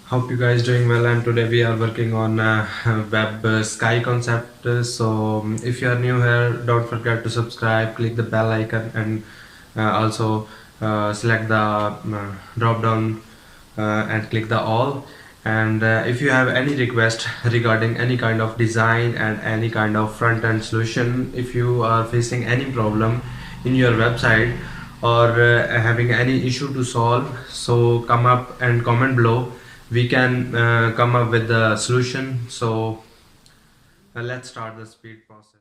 Hope you guys doing well, and today we are working on web sky concept. So if you are new here, don't forget to subscribe, click the bell icon, and also select the drop down and click the all. And if you have any request regarding any kind of design and any kind of front end solution, if you are facing any problem in your website or having any issue to solve, so come up and comment below. We can come up with the solution. So let's start the speed process.